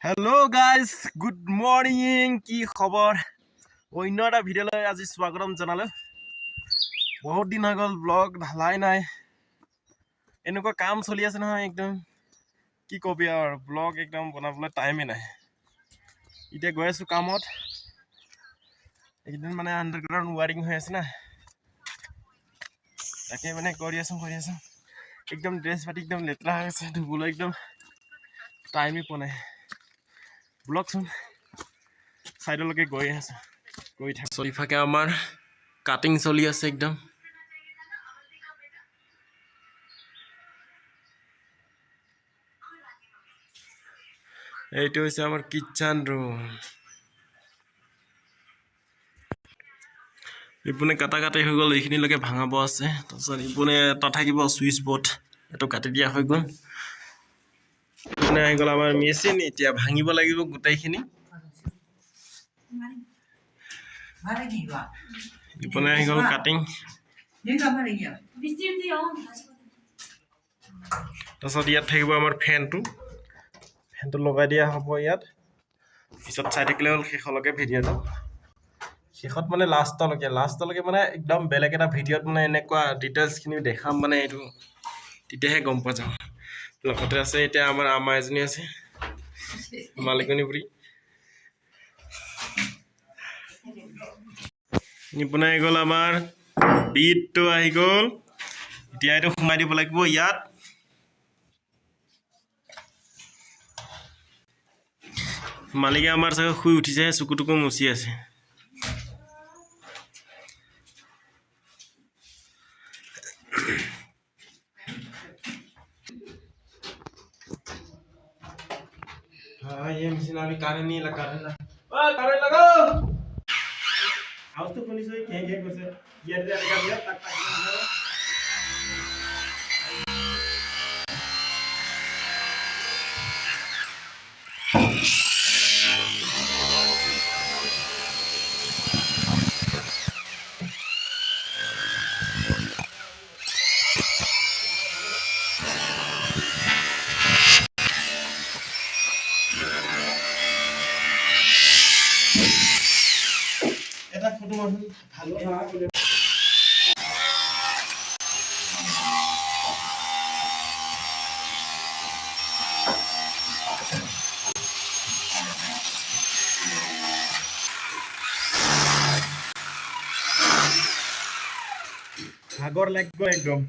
hello guys good morning की खबर अन्य এটা ভিডিওলৈ আজি স্বাগতম জনালে বহুত দিন হৈ গল ব্লগ ঢালাই নাই এনেকুৱা কাম চলি আছে নহয় একদম কি কবি আৰু ব্লগ একদম বনাবলৈ টাইমে নাই ইতে গৈ আছো কামত একদিন মানে আন্ডাৰগ্ৰাউন্ড ওয়াৰিং হৈ আছে না তাকে মানে কৰি আছো একদম ড্ৰেছ পাতি একদম লেতৰা হৈ আছে ধুবলৈ একদম টাইমে পোৱা নাই ব্লগ শুন সাইডলৈকে গৈ আছে গৈ থাক চলিফাকে আমাৰ কাটিং চলি আছে একদম এইটো হৈছে আমাৰ কিচেন ৰুম ইপুনে কাটা কাটি হৈ গল এইখিনিলৈকে ভাঙাব আছে তাৰপিছত ইপুনে এটা থাকিব সুইচ বোৰ্ড এটো কাটি দিয়া হৈ গল ইপুনে আহি গল আমাৰ মেচিন এতিয়া ভাঙিব লাগিব গোটেইখিনি ইপুনে আহি গল কাটিং তাৰপিছত ইয়াত থাকিব আমাৰ ফেনটো লগাই দিয়া হ'ব ইয়াত পিছত চাই থাকিলে হ'ল শেষলৈকে ভিডিঅ'টো শেষত মানে লাষ্টলৈকে মানে একদম বেলেগ এটা ভিডিঅ'ত মানে এনেকুৱা ডিটেইলছখিনি দেখাম মানে এইটো তেতিয়াহে গম পোৱা যাব লগতে আছে এতিয়া আমাৰ আমা এজনী আছে মালিকনী বুঢ়ী নিপুণ আহি গ'ল আমাৰ বিটটো আহি গ'ল এতিয়া এইটো সোমাই দিব লাগিব ইয়াত মালিকে আমাৰ চাগে শুই উঠিছে চকুটুকু মুচি আছে ये मशीन अभी कारण लगाओ आवाज तो पुलिस है क्या कर से ये दे लगा दिया तक এটা ফটো মারুন ভালো ভাগৰ লাগিব একদম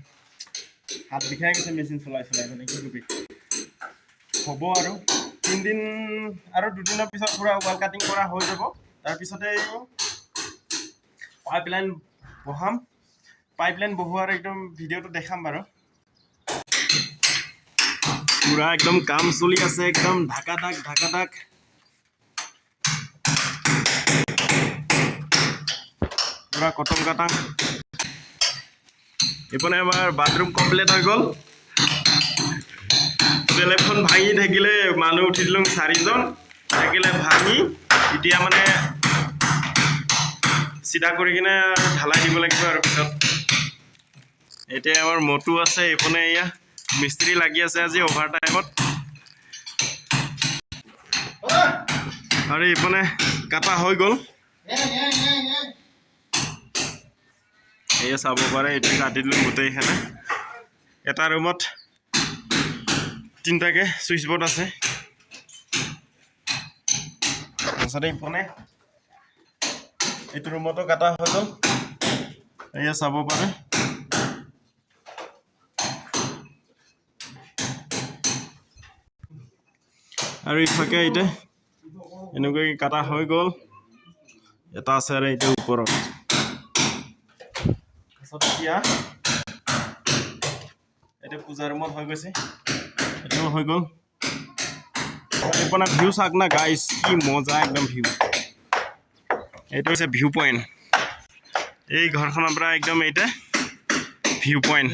হাত বিষাই গৈছে মেচিন চলাই মানে কি কবি হ'ব আৰু 3 দিন আৰু 2 দিনৰ পিছত পুৰা ওয়াল কাটিং কৰা হৈ যাব তাৰ পিছতে পাইপলাইন বহুৱাৰ একদম ভিডিঅ'টো দেখাম বাৰু পুৰা একদম কাম চলি আছে একদম ঢাকা ঢাক পুৰা কটম কাটা ইপনে আমাৰ বাথৰুম কমপ্লিট হৈ গল টেলিফোন ভাঙি থাকিলে মানুহ উঠি দিলুং 4 জন থাকিলে ভাঙি এতিয়া মানে সিধা কৰি কিনে ঢালাই দিব লাগিব আৰু পিছত এতিয়া আমাৰ মটু আছে ইপনে ইয়া মিস্ত্ৰী লাগি আছে আজি ওভাৰ টাইমত আৰু ইপনে কাটা হৈ গল এয়া চাব পাৰে এটা কাটি দিলুং গোটেইখানে এটা ৰুমত তিনটাকে সুইচ বোৰ্ড আছে তাৰপিছতে ইপনে এইটো ৰুমতো কাটা হৈ গল এয়া চাব পাৰে আৰু ইফাকে এইটা এনেকৈ কাটা হৈ গল এটা আছে আৰু এইটো ওপৰত সতিয়া এটা পূজা ৰুমত হৈ গৈছে এটা হৈ গল আপোনাৰ ভিউ চাক না গাইস কি মজা একদম ভিউ এইটো হৈছে ভিউ পয়েন্ট এই ঘৰখনৰ পৰা একদম এইটা ভিউ পয়েন্ট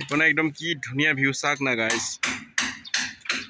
ইপনে একদম কি ধুনীয়া ভিউ চাক না গাইস